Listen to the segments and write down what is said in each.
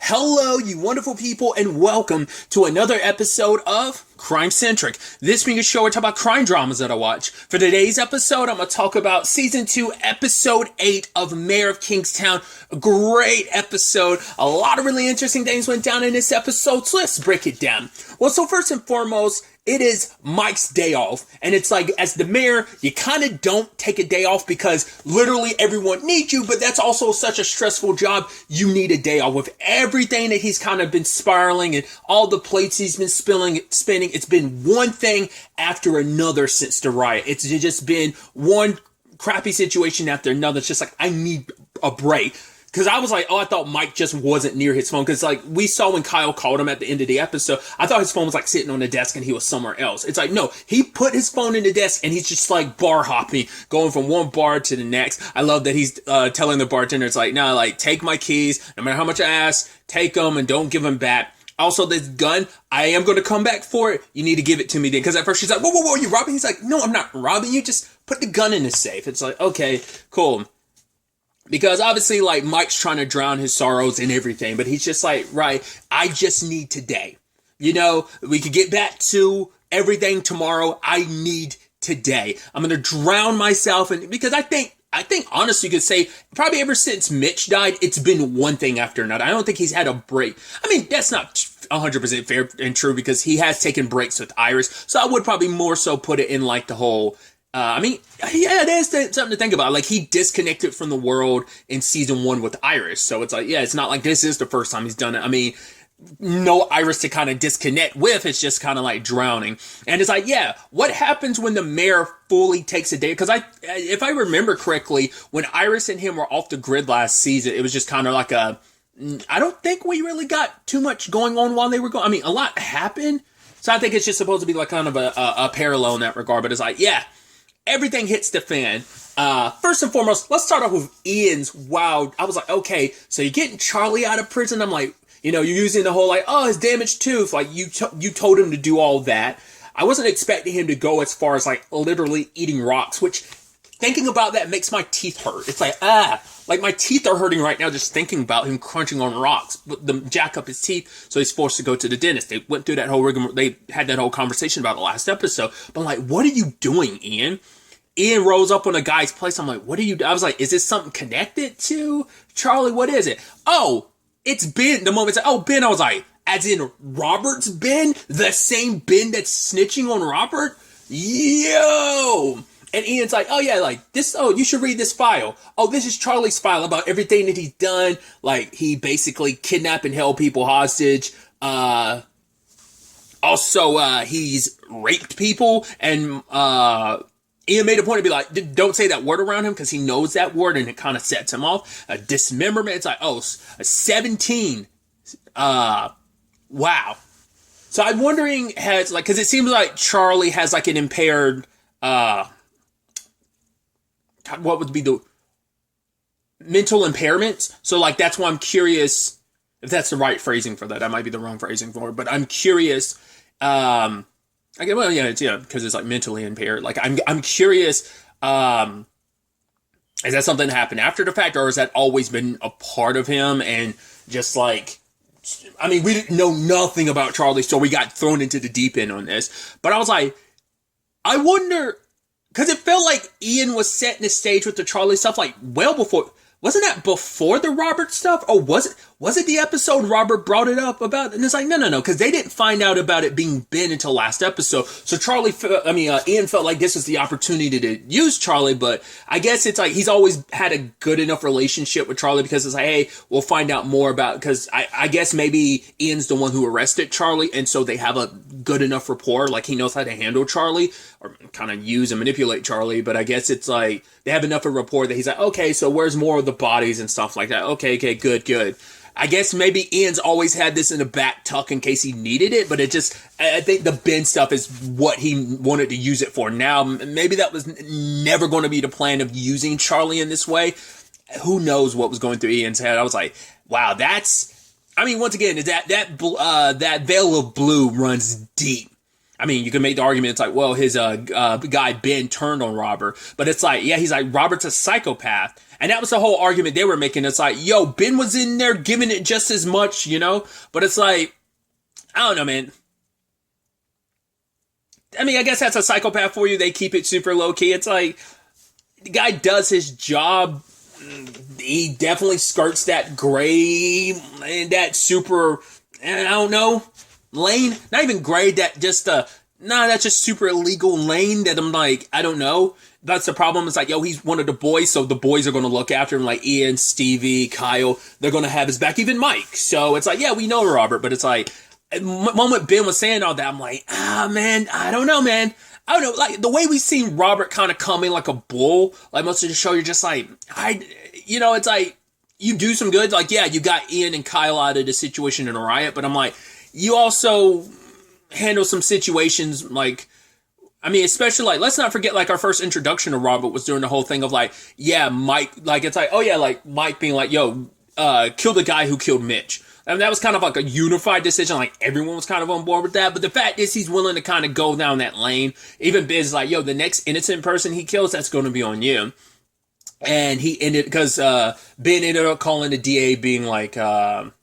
Hello, you wonderful people, and welcome to another episode of Centric. This being a show where I talk about crime dramas that I watch. For today's episode, I'm going to talk about Season 2, Episode 8 of Mayor of Kingstown. A great episode. A lot of really interesting things went down in this episode, so let's break it down. Well, so first and foremost, it is Mike's day off, and it's like, as the mayor, you kind of don't take a day off because literally everyone needs you, but that's also such a stressful job. You need a day off with everything that he's kind of been spiraling and all the plates he's been spinning. It's been one thing after another since the riot. It's just been one crappy situation after another. It's just like, I need a break. Because I was like, I thought Mike just wasn't near his phone. Because like we saw when Kyle called him at the end of the episode, I thought his phone was like sitting on the desk and he was somewhere else. It's like, no, he put his phone in the desk and he's just like bar hopping, going from one bar to the next. I love that he's telling the bartender, it's like, no, like take my keys, no matter how much I ask, take them and don't give them back. Also, this gun, I am going to come back for it. You need to give it to me then. Because at first she's like, whoa, you robbing? He's like, no, I'm not robbing you. Just put the gun in the safe. It's like, okay, cool. Because obviously, like, Mike's trying to drown his sorrows and everything, but he's just like, right, I just need today. You know, we could get back to everything tomorrow. I need today. I'm going to drown myself. And because I think honestly, you could say probably ever since Mitch died, it's been one thing after another. I don't think he's had a break. I mean, that's not 100% fair and true because he has taken breaks with Iris. So I would probably more so put it in like the whole, yeah, there's something to think about. Like, he disconnected from the world in season 1 with Iris. So it's like, yeah, it's not like this is the first time he's done it. I mean, no Iris to kind of disconnect with. It's just kind of like drowning. And it's like, yeah, what happens when the mayor fully takes a day? Because if I remember correctly, when Iris and him were off the grid last season, it was just kind of like I don't think we really got too much going on while they were going. I mean, a lot happened. So I think it's just supposed to be like kind of a parallel in that regard. But it's like, yeah, everything hits the fan. First and foremost, let's start off with Ian's wow. I was like, okay, so you're getting Charlie out of prison. I'm like, you know, you're using the whole like, oh, his damaged tooth. Like you told him to do all that. I wasn't expecting him to go as far as like literally eating rocks, which thinking about that makes my teeth hurt. It's like, like my teeth are hurting right now just thinking about him crunching on rocks. But the jack up his teeth, so he's forced to go to the dentist. They went through that whole rigmarole. They had that whole conversation about the last episode. But I'm like, what are you doing, Ian? Ian rolls up on a guy's place. I'm like, what are you doing? I was like, is this something connected to Charlie? What is it? Oh, it's Ben. The moment it's like, oh, Ben, I was like, as in Robert's Ben? The same Ben that's snitching on Robert? Yo! And Ian's like, oh yeah, like this, oh, you should read this file. Oh, this is Charlie's file about everything that he's done. Like, he basically kidnapped and held people hostage. Also, he's raped people. And, Ian made a point to be like, don't say that word around him because he knows that word and it kind of sets him off. A dismemberment. It's like, oh, 17. Wow. So I'm wondering, because it seems like Charlie has like an impaired, what would be the mental impairment? So like, that's why I'm curious if that's the right phrasing for that. That might be the wrong phrasing for it, but I'm curious, because it's like mentally impaired. Like, I'm curious, is that something that happened after the fact, or has that always been a part of him? And just like, I mean, we didn't know nothing about Charlie, so we got thrown into the deep end on this. But I was like, I wonder, because it felt like Ian was setting the stage with the Charlie stuff, like, well before. Wasn't that before the Robert stuff? Or was it the episode Robert brought it up about? And it's like, no, because they didn't find out about it being Ben until last episode. So Ian felt like this was the opportunity to use Charlie, but I guess it's like he's always had a good enough relationship with Charlie because it's like, hey, we'll find out more about, because I guess maybe Ian's the one who arrested Charlie, and so they have a good enough rapport, like he knows how to handle Charlie, or kind of use and manipulate Charlie, but I guess it's like, they have enough of a rapport that he's like, okay, so where's more of the bodies and stuff like that? Okay, good. I guess maybe Ian's always had this in the back tuck in case he needed it, but I think the Ben stuff is what he wanted to use it for. Now, maybe that was never going to be the plan of using Charlie in this way. Who knows what was going through Ian's head? I was like, wow, once again, that veil of blue runs deep. I mean, you can make the argument, it's like, well, his guy Ben turned on Robert. But it's like, yeah, he's like, Robert's a psychopath. And that was the whole argument they were making. It's like, yo, Ben was in there giving it just as much, you know? But it's like, I don't know, man. I mean, I guess that's a psychopath for you. They keep it super low key. It's like, the guy does his job. He definitely skirts that gray and that super, I don't know, lane. Not even gray, that just, that's just super illegal lane that I'm like, I don't know. That's the problem. It's like, yo, he's one of the boys, so the boys are going to look after him, like Ian, Stevie, Kyle. They're going to have his back, even Mike. So it's like, yeah, we know Robert, but it's like, the moment Ben was saying all that, I'm like, man, I don't know, man. I don't know, like, the way we seen Robert kind of come in like a bull, like, most of the show, you're just like, it's like, you do some good, like, yeah, you got Ian and Kyle out of the situation in a riot, but I'm like, you also handle some situations, like, I mean, especially, like, let's not forget, like, our first introduction to Robert was during the whole thing of, like, yeah, Mike, like, it's like, oh, yeah, like, Mike being like, yo, kill the guy who killed Mitch. I mean, that was kind of like a unified decision. Like, everyone was kind of on board with that. But the fact is, he's willing to kind of go down that lane. Even Biz like, yo, the next innocent person he kills, that's going to be on you. And he ended, because Ben ended up calling the DA being like, wasn't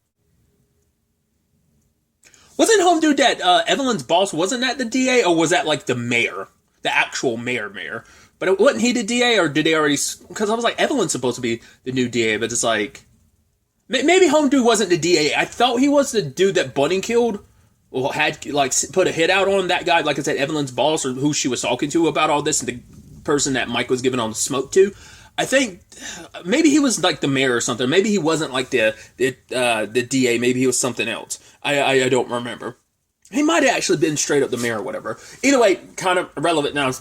Home Dude that Evelyn's boss, wasn't that the DA? Or was that like the mayor? The actual mayor? But wasn't he the DA? Or did they already, because I was like, Evelyn's supposed to be the new DA. But it's like, maybe Home Dude wasn't the DA. I thought he was the dude that Bunny killed, or had, like, put a hit out on that guy, like I said, Evelyn's boss, or who she was talking to about all this, and the person that Mike was giving all the smoke to. I think maybe he was like the mayor or something. Maybe he wasn't like the DA. Maybe he was something else. I don't remember. He might have actually been straight up the mayor or whatever. Either way, kind of irrelevant now.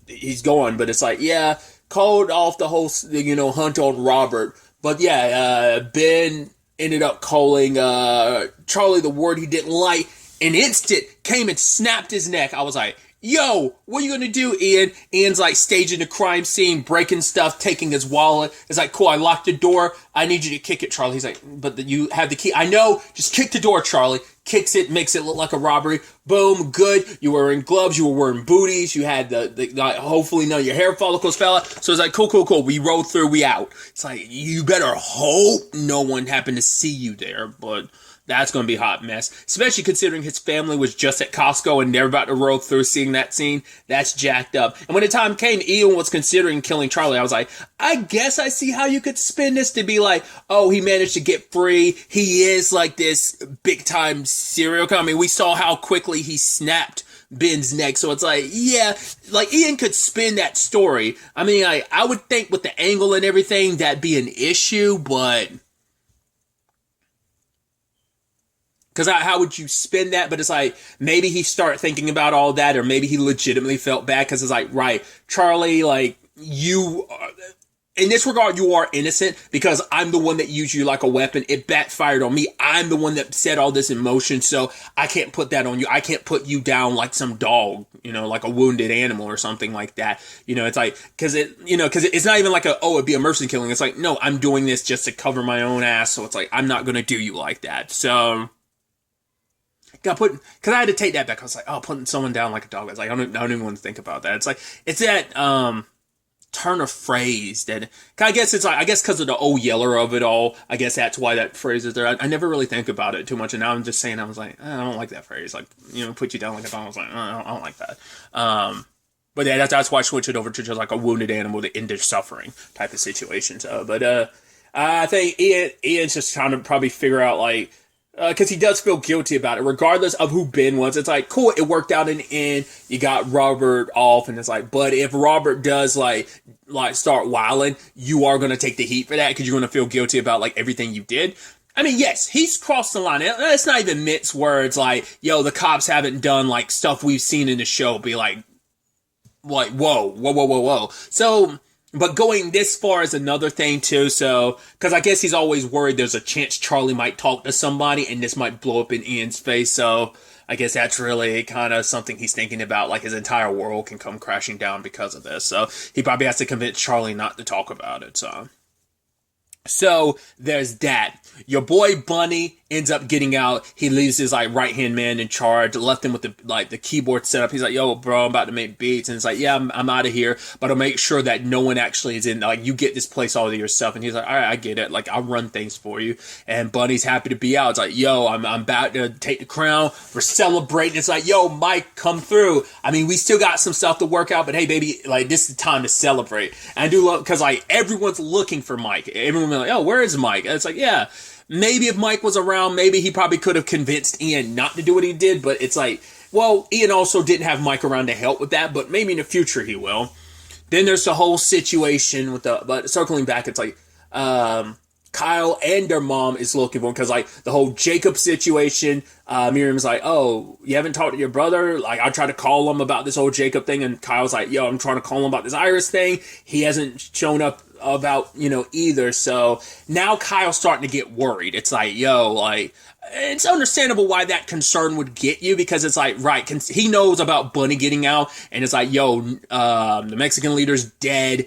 He's gone, but it's like, yeah, called off the whole, hunt on Robert. But yeah, Ben ended up calling Charlie the word he didn't like. An instant came and snapped his neck. I was like, yo, what are you going to do, Ian? Ian's like staging the crime scene, breaking stuff, taking his wallet. It's like, cool, I locked the door. I need you to kick it, Charlie. He's like, but you have the key. I know, just kick the door, Charlie. Kicks it, makes it look like a robbery. Boom, good. You were wearing gloves, you were wearing booties, you had the hopefully none of your hair follicles fell out. So it's like, cool. We rolled through, we out. It's like, you better hope no one happened to see you there, but that's going to be a hot mess. Especially considering his family was just at Costco and they're about to roll through seeing that scene. That's jacked up. And when the time came, Ian was considering killing Charlie. I was like, I guess I see how you could spin this to be like, oh, he managed to get free. He is like this big time serial killer. I mean, we saw how quickly he snapped Ben's neck. So it's like, yeah, like Ian could spin that story. I mean, I would think with the angle and everything, that'd be an issue, but because how would you spin that? But it's like, maybe he started thinking about all that, or maybe he legitimately felt bad because it's like, right, Charlie, like, you, in this regard, you are innocent because I'm the one that used you like a weapon. It backfired on me. I'm the one that set all this in motion, so I can't put that on you. I can't put you down like some dog, like a wounded animal or something like that. It's like, because it's not even like it'd be a mercy killing. It's like, no, I'm doing this just to cover my own ass, so it's like, I'm not going to do you like that. So because I had to take that back. I was like, oh, putting someone down like a dog. I was like, I don't even want to think about that. It's like, it's that turn of phrase that, I guess because of the old yeller of it all, I guess that's why that phrase is there. I never really think about it too much, and now I'm just saying, I was like, I don't like that phrase. Like, put you down like a dog. I was like, I don't like that. But yeah, that's why I switched it over to just like a wounded animal that ended suffering type of situation. So, but I think Ian's just trying to probably figure out like, because he does feel guilty about it, regardless of who Ben was. It's like, cool, it worked out in the end. You got Robert off, and it's like, but if Robert does like start wilding, you are going to take the heat for that because you're going to feel guilty about like everything you did. I mean, yes, he's crossed the line. It's not even Mitt's words like, yo, the cops haven't done like stuff we've seen in the show. Be like, whoa. So, but going this far is another thing too, so, because I guess he's always worried there's a chance Charlie might talk to somebody and this might blow up in Ian's face, so I guess that's really kind of something he's thinking about, like his entire world can come crashing down because of this, so he probably has to convince Charlie not to talk about it, so there's that. Your boy Bunny ends up getting out. He leaves his like right hand man in charge, left him with the keyboard set up. He's like, yo, bro, I'm about to make beats. And it's like, yeah, I'm out of here, but I'll make sure that no one actually is in, like, you get this place all to yourself. And he's like, all right, I get it. Like, I'll run things for you. And Bunny's happy to be out. It's like, yo, I'm about to take the crown. We're celebrating. It's like, yo, Mike, come through. I mean, we still got some stuff to work out, but hey, baby, like, this is the time to celebrate. And I do love, because like everyone's looking for Mike. Everyone's like, oh, where is Mike? And it's like, yeah. Maybe if Mike was around, maybe he probably could have convinced Ian not to do what he did, but it's like, well, Ian also didn't have Mike around to help with that, but maybe in the future he will. Then there's the whole situation with but circling back, it's like, Kyle and their mom is looking for him, because like the whole Jacob situation, Miriam's like, oh, you haven't talked to your brother? Like, I tried to call him about this whole Jacob thing, and Kyle's like, yo, I'm trying to call him about this Iris thing. He hasn't shown up about, either. So now Kyle's starting to get worried. It's like, yo, like, it's understandable why that concern would get you, because it's like, right, he knows about Bunny getting out, and it's like, yo, the Mexican leader's dead.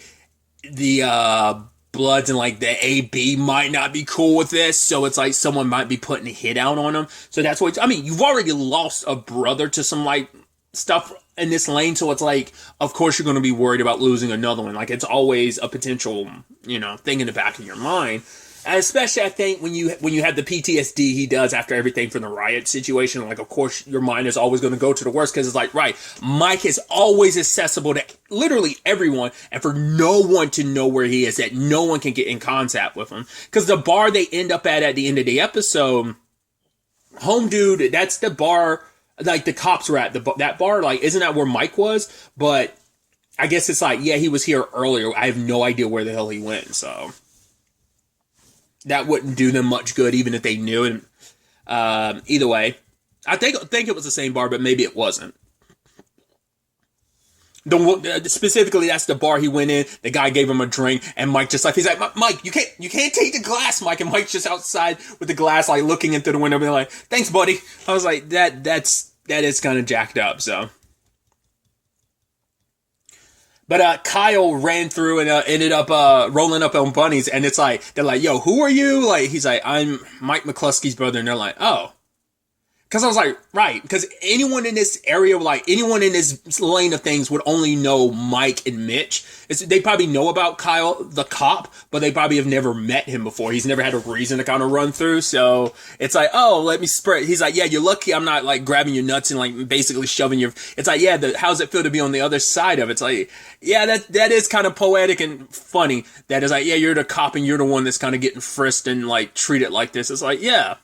The Bloods and like the AB might not be cool with this, so it's like someone might be putting a hit out on him. So that's what, I mean, you've already lost a brother to some like stuff in this lane, so it's like, of course you're going to be worried about losing another one. Like, it's always a potential, thing in the back of your mind. And especially, I think, when you have the PTSD he does after everything from the riot situation, like, of course, your mind is always going to go to the worst, because it's like, right, Mike is always accessible to literally everyone, and for no one to know where he is, that no one can get in contact with him. Because the bar they end up at the end of the episode, Home Dude, that's the bar, like, the cops were at, that bar, like, isn't that where Mike was? But I guess it's like, yeah, he was here earlier. I have no idea where the hell he went, so that wouldn't do them much good, even if they knew it. Either way, I think it was the same bar, but maybe it wasn't. Specifically, that's the bar he went in. The guy gave him a drink, and Mike just like, he's like, Mike, you can't take the glass, Mike. And Mike's just outside with the glass, like looking into the window, being like, thanks, buddy. I was like, that is kind of jacked up. So. But Kyle ran through and ended up rolling up on Bunnies, and it's like, they're like, yo, who are you? Like, he's like, I'm Mike McCluskey's brother, and they're like, oh. Because I was like, right, because anyone in this area, like, anyone in this lane of things would only know Mike and Mitch. They probably know about Kyle, the cop, but they probably have never met him before. He's never had a reason to kind of run through, so it's like, oh, let me spread. He's like, yeah, you're lucky I'm not, like, grabbing your nuts and, like, basically shoving your... It's like, yeah, how's it feel to be on the other side of it? It's like, yeah, that is kind of poetic and funny. That is like, yeah, you're the cop and you're the one that's kind of getting frisked and, like, treated like this. It's like, yeah.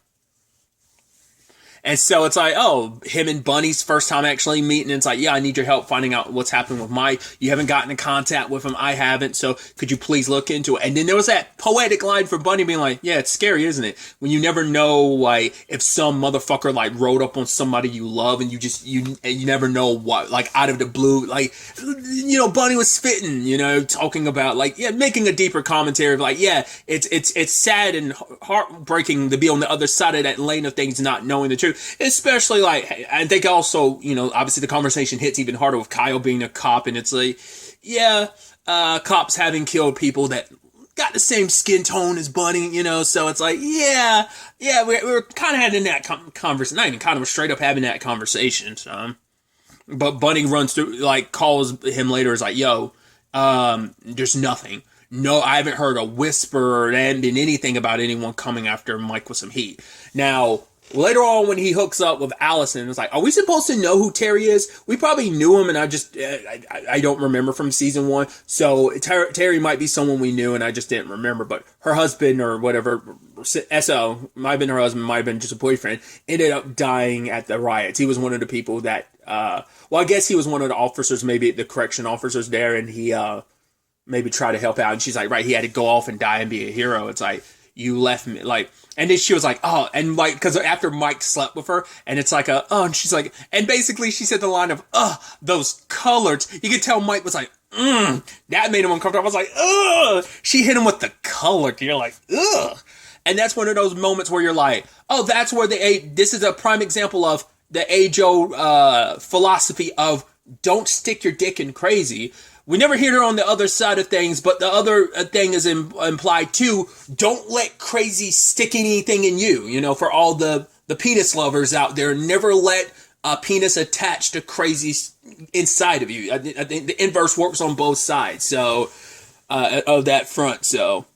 And so it's like, oh, him and Bunny's first time actually meeting. And it's like, yeah, I need your help finding out what's happening with Mike. You haven't gotten in contact with him. I haven't. So could you please look into it? And then there was that poetic line for Bunny being like, yeah, it's scary, isn't it? When you never know, like, if some motherfucker, like, rode up on somebody you love and you never know what, like, out of the blue, like, Bunny was spitting, talking about, like, yeah, making a deeper commentary of, like, yeah, it's sad and heartbreaking to be on the other side of that lane of things, not knowing the truth. Especially, like, I think also, obviously the conversation hits even harder with Kyle being a cop, and it's like, yeah, cops having killed people that got the same skin tone as Bunny, so it's like, yeah, we're kind of having that conversation, not even kind of straight up having that conversation, so. But Bunny runs through, like, calls him later, is like, yo, there's nothing. No, I haven't heard a whisper or been anything about anyone coming after Mike with some heat. Now, later on, when he hooks up with Allison, it's like, are we supposed to know who Terry is? We probably knew him, and I don't remember from season 1. So Terry might be someone we knew, and I just didn't remember. But her husband or whatever, SO, might have been her husband, might have been just a boyfriend, ended up dying at the riots. He was one of the people that, I guess he was one of the officers, maybe the correction officers there, and he maybe tried to help out. And she's like, right, he had to go off and die and be a hero. It's like, you left me, like... And then she was like, oh, and like, because after Mike slept with her, and it's like and she's like, and basically she said the line of, those colors. You could tell Mike was like, that made him uncomfortable. I was like, she hit him with the color. You're like, and that's one of those moments where you're like, oh, that's where this is a prime example of the age-old philosophy of don't stick your dick in crazy. we never hear her on the other side of things, but the other thing is implied too. Don't let crazy stick anything in you. You know, for all the penis lovers out there, never let a penis attach to crazy inside of you. I think the inverse works on both sides. So of that front. So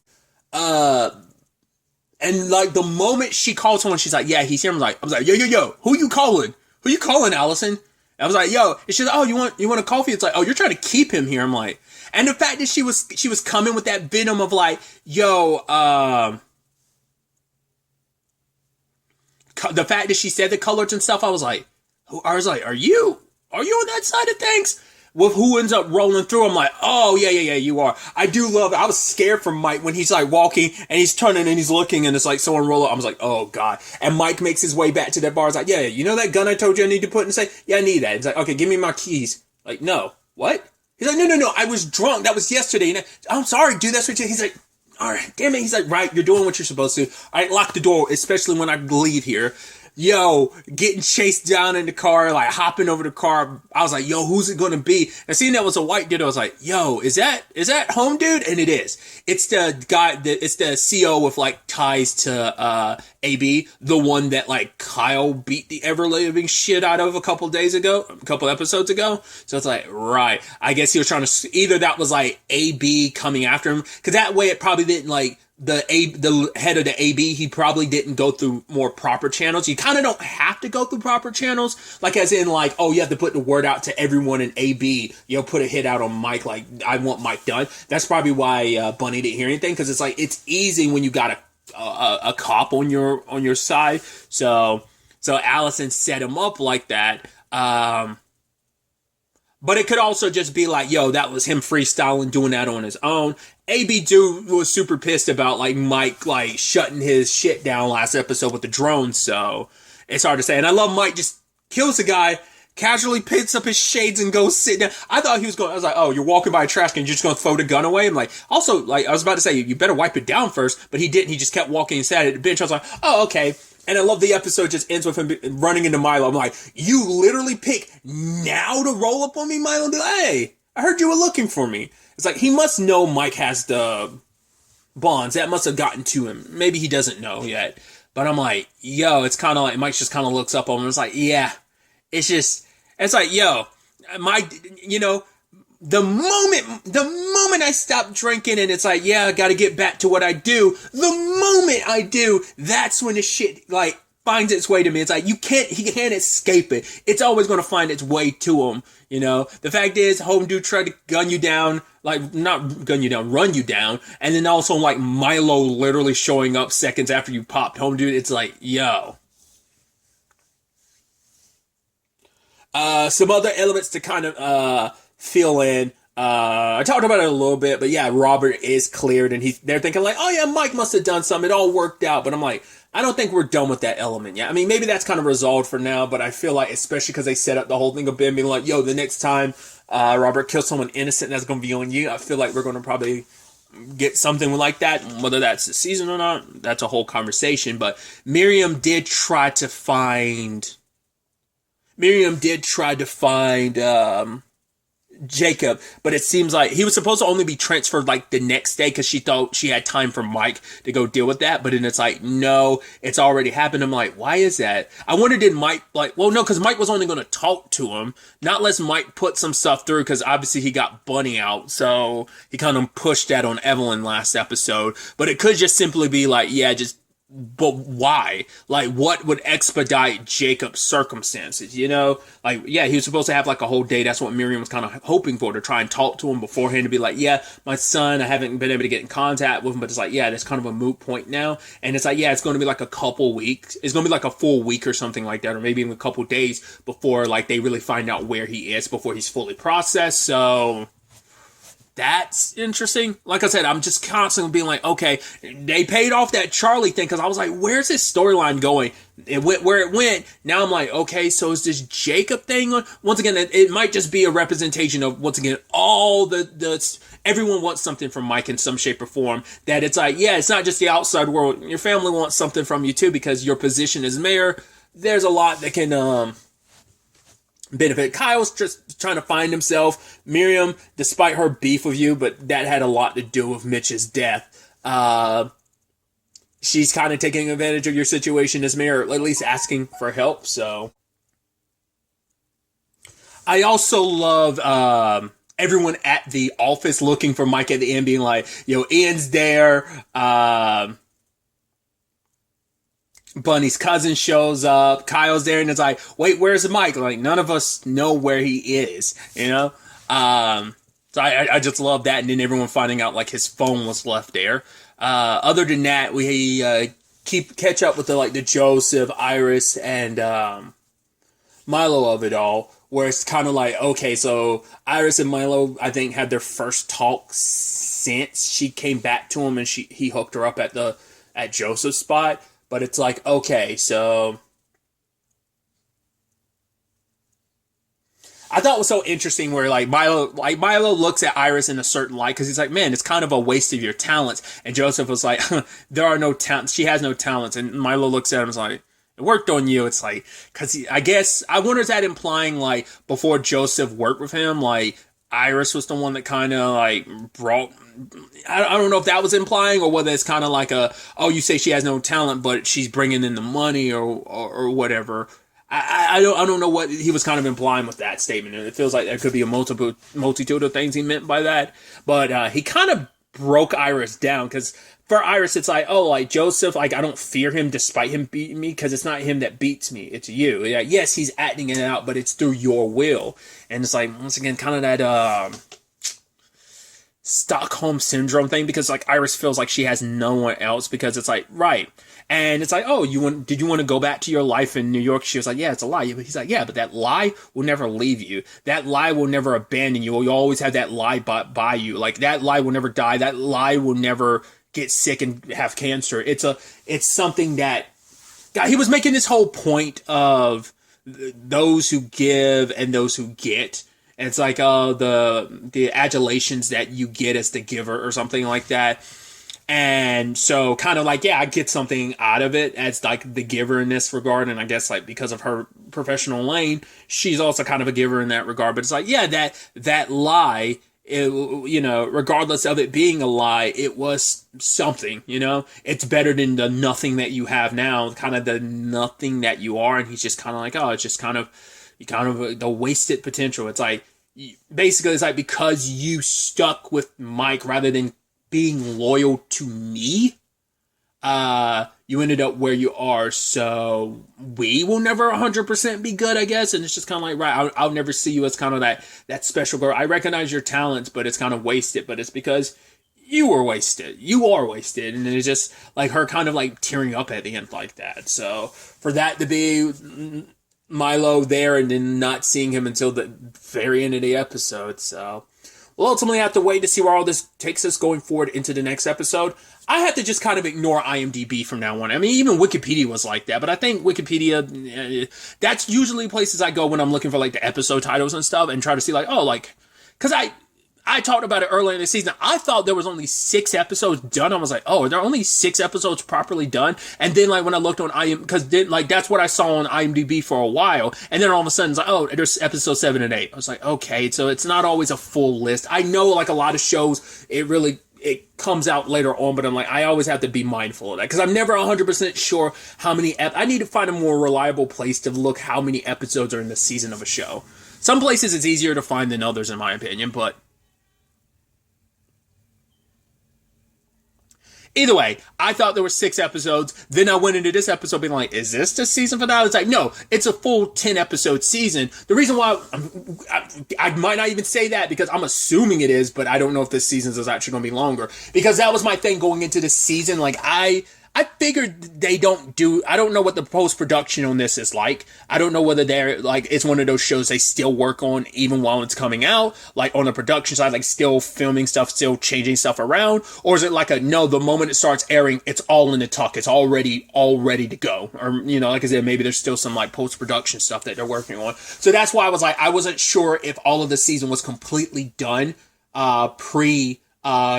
and like the moment she called someone, she's like, "Yeah, he's here." I was like, yo, who you calling? Who you calling, Allison? I was like, yo, and she's like, oh, you want a coffee? It's like, oh, you're trying to keep him here. I'm like, and the fact that she was coming with that venom of like, yo, the fact that she said the colors and stuff, I was like, are you on that side of things? With who ends up rolling through, I'm like, oh, yeah, you are. I do love it. I was scared for Mike when he's like walking and he's turning and he's looking and it's like someone roll up. I was like, oh, God. And Mike makes his way back to that bar. He's like, yeah, you know that gun I told you I need to put in the safe? Yeah, I need that. He's like, okay, give me my keys. Like, no. What? He's like, no, I was drunk. That was yesterday. And I'm sorry, dude. That's what you... He's like, all right, damn it. He's like, right, you're doing what you're supposed to. All right, lock the door, especially when I leave here. Yo, getting chased down in the car, like hopping over the car. I was like, yo, who's it gonna be? And seeing that was a white dude, I was like, yo, is that home dude? And it is. It's the guy it's the CO with like ties to AB, the one that like Kyle beat the ever living shit out of a couple episodes ago. So it's like, right. I guess he was trying to, either that was like AB coming after him, because that way it probably didn't like the head of the AB, he probably didn't go through more proper channels. You kind of don't have to go through proper channels, like as in like, oh, you have to put the word out to everyone in AB, you know, put a hit out on Mike, like I want Mike done. That's probably why Bunny didn't hear anything, because it's like, it's easy when you got a cop on your side. So Allison set him up like that. But it could also just be like, yo, that was him freestyling, doing that on his own. AB dude was super pissed about like Mike like shutting his shit down last episode with the drone, so it's hard to say. And I love Mike just kills the guy, casually picks up his shades and goes sit down. I thought he was going, I was like, oh, you're walking by a trash can, you're just going to throw the gun away? I'm like, also, like, I was about to say, you better wipe it down first, but he didn't. He just kept walking and sat at the bench. I was like, oh, okay. And I love the episode just ends with him running into Milo. I'm like, you literally pick now to roll up on me, Milo, and be like, hey, I heard you were looking for me. It's like, he must know Mike has the bonds. That must have gotten to him. Maybe he doesn't know yet. But I'm like, yo, it's kind of like, Mike just kind of looks up on him. It's like, yeah, it's like, yo, the moment I stop drinking and it's like, yeah, I got to get back to what I do. The moment I do, that's when the shit like finds its way to me. It's like, he can't escape it. It's always going to find its way to him. You know, the fact is, home dude tried to gun you down, like not gun you down, run you down. And then also like Milo literally showing up seconds after you popped home dude. It's like, yo. Some other elements to kind of, fill in. I talked about it a little bit, but yeah, Robert is cleared and they're thinking like, oh yeah, Mike must have done something. It all worked out. But I'm like, I don't think we're done with that element yet. I mean, maybe that's kind of resolved for now, but I feel like, especially because they set up the whole thing of Ben being like, yo, the next time Robert kills someone innocent, that's going to be on you. I feel like we're going to probably get something like that. Whether that's the season or not, that's a whole conversation. But Miriam did try to find Jacob, but it seems like he was supposed to only be transferred like the next day because she thought she had time for Mike to go deal with that, but then it's like, no, it's already happened. I'm like, why is that? I wonder, did Mike because Mike was only going to talk to him, not unless Mike put some stuff through, because obviously he got Bunny out, so he kind of pushed that on Evelyn last episode. But it could just simply be like, yeah, but why? Like, what would expedite Jacob's circumstances, you know? Like, yeah, he was supposed to have, like, a whole day. That's what Miriam was kind of hoping for, to try and talk to him beforehand, to be like, yeah, my son, I haven't been able to get in contact with him, but it's like, yeah, that's kind of a moot point now. And it's like, yeah, it's going to be, like, a couple weeks. It's going to be, like, a full week or something like that, or maybe even a couple days before, like, they really find out where he is, before he's fully processed, so... That's interesting. Like I said, I'm just constantly being like, okay, they paid off that Charlie thing, because I was like, where's this storyline going? It went where it went. Now I'm like, okay, so is this Jacob thing? Once again, it might just be a representation of, once again, all the everyone wants something from Mike in some shape or form. That it's like, yeah, it's not just the outside world. Your family wants something from you too, because your position as mayor, there's a lot that can benefit. Kyle's just trying to find himself. Miriam, despite her beef with you, but that had a lot to do with Mitch's death. She's kind of taking advantage of your situation as mayor, or at least asking for help. So I also love everyone at the office looking for Mike at the end, being like, Ian's there. Bunny's cousin shows up. Kyle's there, and it's like, wait, where's Mike? Like, none of us know where he is, So I just love that. And then everyone finding out, like, his phone was left there. Other than that, we catch up with the Joseph, Iris, and Milo of it all, where it's kind of like, okay, so Iris and Milo, I think, had their first talk since she came back to him and he hooked her up at Joseph's spot. But it's like, okay, so I thought it was so interesting where Milo looks at Iris in a certain light, because he's like, man, it's kind of a waste of your talents. And Joseph was like, there are no talents. She has no talents. And Milo looks at him and is like, it worked on you. It's like, because I wonder, is that implying like before Joseph worked with him, like Iris was the one that kind of like brought. I don't know if that was implying, or whether it's kind of like you say she has no talent, but she's bringing in the money or whatever. I don't know what he was kind of implying with that statement. It feels like there could be a multitude of things he meant by that. But he kind of broke Iris down, because for Iris, it's like, like Joseph, like I don't fear him despite him beating me, because it's not him that beats me, it's you. Yeah, yes, he's acting it out, but it's through your will. And it's like, once again, kind of that Stockholm syndrome thing, because like Iris feels like she has no one else, because it's like, right. And it's like, did you want to go back to your life in New York? She was like, yeah, it's a lie. He's like, yeah, but that lie will never leave you. That lie will never abandon you. You'll always have that lie by you. Like, that lie will never die. That lie will never get sick and have cancer. It's something that, God, he was making this whole point of those who give and those who get. And it's like the adulations that you get as the giver or something like that. And so kind of like, yeah, I get something out of it as like the giver in this regard. And I guess like because of her professional lane, she's also kind of a giver in that regard. But it's like, yeah, that lie, regardless of it being a lie, it was something, it's better than the nothing that you have now, kind of the nothing that you are. And he's just kind of like, it's just kind of the wasted potential. It's like, basically it's like, because you stuck with Mike rather than being loyal to me, you ended up where you are. So we will never 100% be good, I guess. And it's just kind of like, right, I'll never see you as kind of that special girl. I recognize your talents, but it's kind of wasted. But it's because you were wasted. You are wasted. And it's just like her kind of like tearing up at the end like that. So for that to be Milo there and then not seeing him until the very end of the episode. So we'll ultimately have to wait to see where all this takes us going forward into the next episode. I have to just kind of ignore IMDb from now on. I mean, even Wikipedia was like that, but I think Wikipedia, that's usually places I go when I'm looking for like the episode titles and stuff and try to see like, because I talked about it earlier in the season. I thought there was only 6 episodes done. I was like, are there only 6 episodes properly done? And then like when I looked on because then like that's what I saw on IMDb for a while. And then all of a sudden it's like, there's episode 7 and 8. I was like, okay, so it's not always a full list. I know like a lot of shows, it comes out later on, but I'm like, I always have to be mindful of that because I'm never 100% sure how many. I need to find a more reliable place to look how many episodes are in the season of a show. Some places it's easier to find than others, in my opinion, but either way, I thought there were 6 episodes. Then I went into this episode being like, is this the season finale? It's like, no, it's a full 10-episode season. The reason why I might not even say that because I'm assuming it is, but I don't know if this season is actually going to be longer. Because that was my thing going into this season. Like, I figured I don't know what the post-production on this is like. I don't know whether they're, like, it's one of those shows they still work on even while it's coming out. Like, on the production side, like, still filming stuff, still changing stuff around. Or is it like no, the moment it starts airing, it's all in the tuck. It's all ready to go. Or, like I said, maybe there's still some, like, post-production stuff that they're working on. So that's why I was like, I wasn't sure if all of the season was completely done, pre-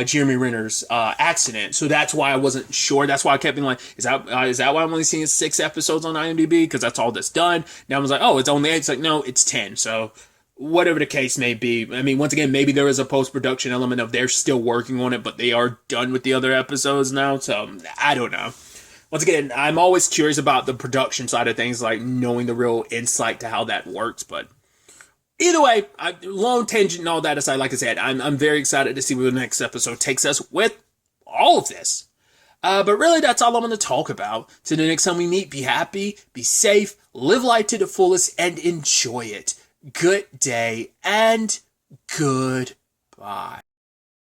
Jeremy Renner's accident. So that's why I wasn't sure. That's why I kept being like, is that why I'm only seeing 6 episodes on IMDb? Because that's all that's done. Now I was like, oh, it's only 8. It's like, no, it's 10. So whatever the case may be. I mean, once again, maybe there is a post-production element of they're still working on it, but they are done with the other episodes now. So I don't know. Once again, I'm always curious about the production side of things, like knowing the real insight to how that works. But either way, long tangent and all that aside, like I said, I'm very excited to see where the next episode takes us with all of this. But really, that's all I'm going to talk about. Till the next time we meet, be happy, be safe, live life to the fullest, and enjoy it. Good day and goodbye.